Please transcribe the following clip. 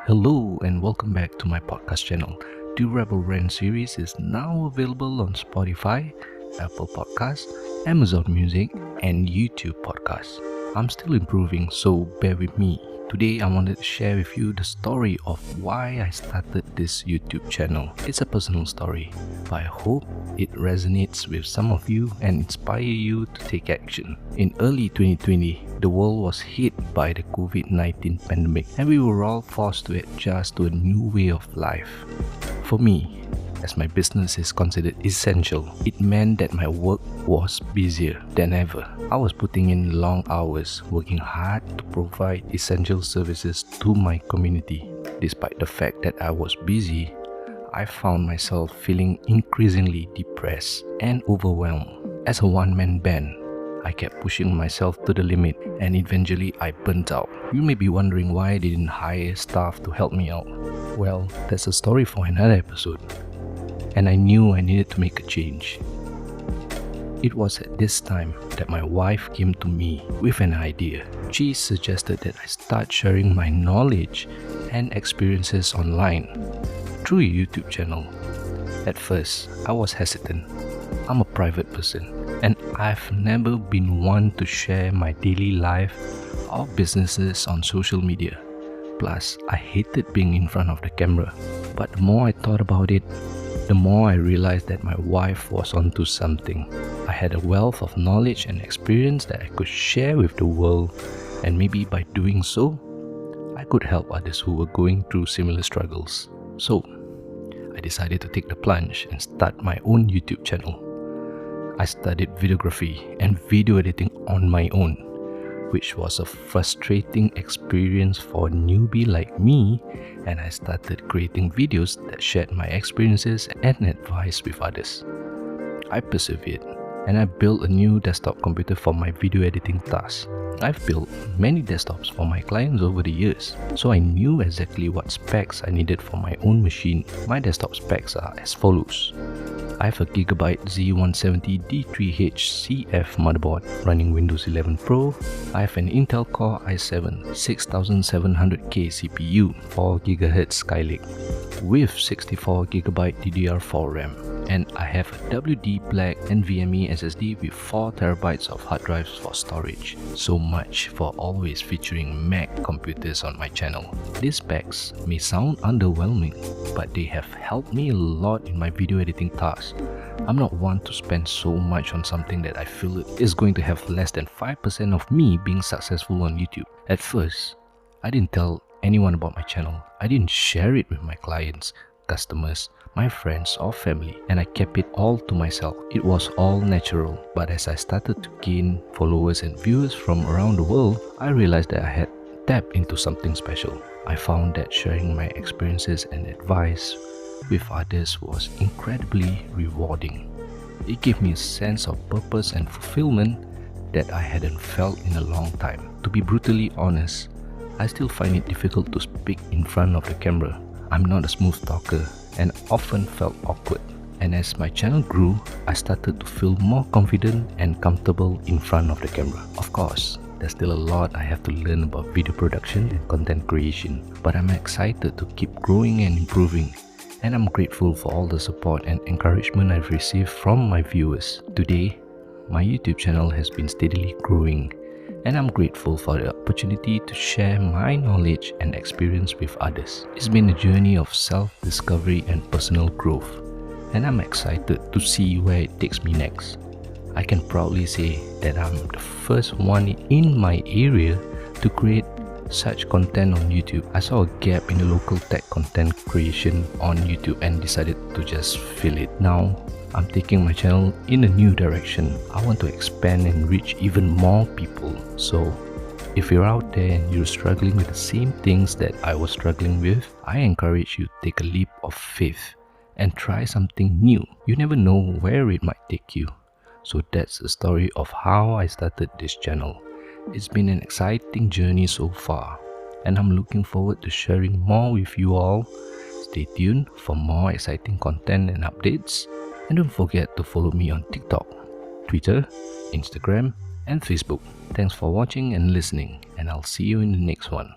Hello and welcome back to my podcast channel. The Rebel Rant series is now available on Spotify, Apple Podcasts, Amazon Music, and YouTube Podcasts. I'm still improving, so bear with me. Today I wanted to share with you the story of why I started this YouTube channel. It's a personal story, but I hope it resonates with some of you and inspire you to take action. In early 2020, the world was hit by the COVID-19 pandemic and we were all forced to adjust to a new way of life. For me, as my business is considered essential, it meant that my work was busier than ever. I was putting in long hours, working hard to provide essential services to my community. Despite the fact that I was busy, I found myself feeling increasingly depressed and overwhelmed. As a one-man band, I kept pushing myself to the limit and eventually I burnt out. You may be wondering why I didn't hire staff to help me out. Well, that's a story for another episode. And I knew I needed to make a change. It was at this time that my wife came to me with an idea. She suggested that I start sharing my knowledge and experiences online through a YouTube channel. At first, I was hesitant. I'm a private person and I've never been one to share my daily life or businesses on social media. Plus, I hated being in front of the camera. But the more I thought about it, the more I realized that my wife was onto something. I had a wealth of knowledge and experience that I could share with the world, and maybe by doing so, I could help others who were going through similar struggles. So, I decided to take the plunge and start my own YouTube channel. I studied videography and video editing on my own, which was a frustrating experience for a newbie like me, and I started creating videos that shared my experiences and advice with others. I persevered and I built a new desktop computer for my video editing tasks. I've built many desktops for my clients over the years, so I knew exactly what specs I needed for my own machine. My desktop specs are as follows. I have a Gigabyte Z170 D3H motherboard running Windows 11 Pro. I have an Intel Core i7 6700K CPU 4GHz Skylake with 64GB DDR4 RAM. And I have a WD Black NVMe SSD with 4TB of hard drives for storage. So much for always featuring Mac computers on my channel. These specs may sound underwhelming, but they have helped me a lot in my video editing tasks. I'm not one to spend so much on something that I feel is going to have less than 5% of me being successful on YouTube. At first, I didn't tell anyone about my channel. I didn't share it with my clients, customers, my friends or family, and I kept it all to myself. It was all natural, but as I started to gain followers and viewers from around the world, I realized that I had tapped into something special. I found that sharing my experiences and advice with others was incredibly rewarding. It gave me a sense of purpose and fulfillment that I hadn't felt in a long time. To be brutally honest, I still find it difficult to speak in front of the camera. I'm not a smooth talker and often felt awkward. And as my channel grew, I started to feel more confident and comfortable in front of the camera. Of course, there's still a lot I have to learn about video production and content creation, but I'm excited to keep growing and improving. And I'm grateful for all the support and encouragement I've received from my viewers. Today, my YouTube channel has been steadily growing, and I'm grateful for the opportunity to share my knowledge and experience with others. It's been a journey of self-discovery and personal growth, and I'm excited to see where it takes me next. I can proudly say that I'm the first one in my area to create such content on YouTube. I saw a gap in the local tech content creation on YouTube and decided to just fill it. Now, I'm taking my channel in a new direction. I want to expand and reach even more people. So, if you're out there and you're struggling with the same things that I was struggling with, I encourage you to take a leap of faith and try something new. You never know where it might take you. So that's the story of how I started this channel. It's been an exciting journey so far, and I'm looking forward to sharing more with you all. Stay tuned for more exciting content and updates. And don't forget to follow me on TikTok, Twitter, Instagram, and Facebook. Thanks for watching and listening, and I'll see you in the next one.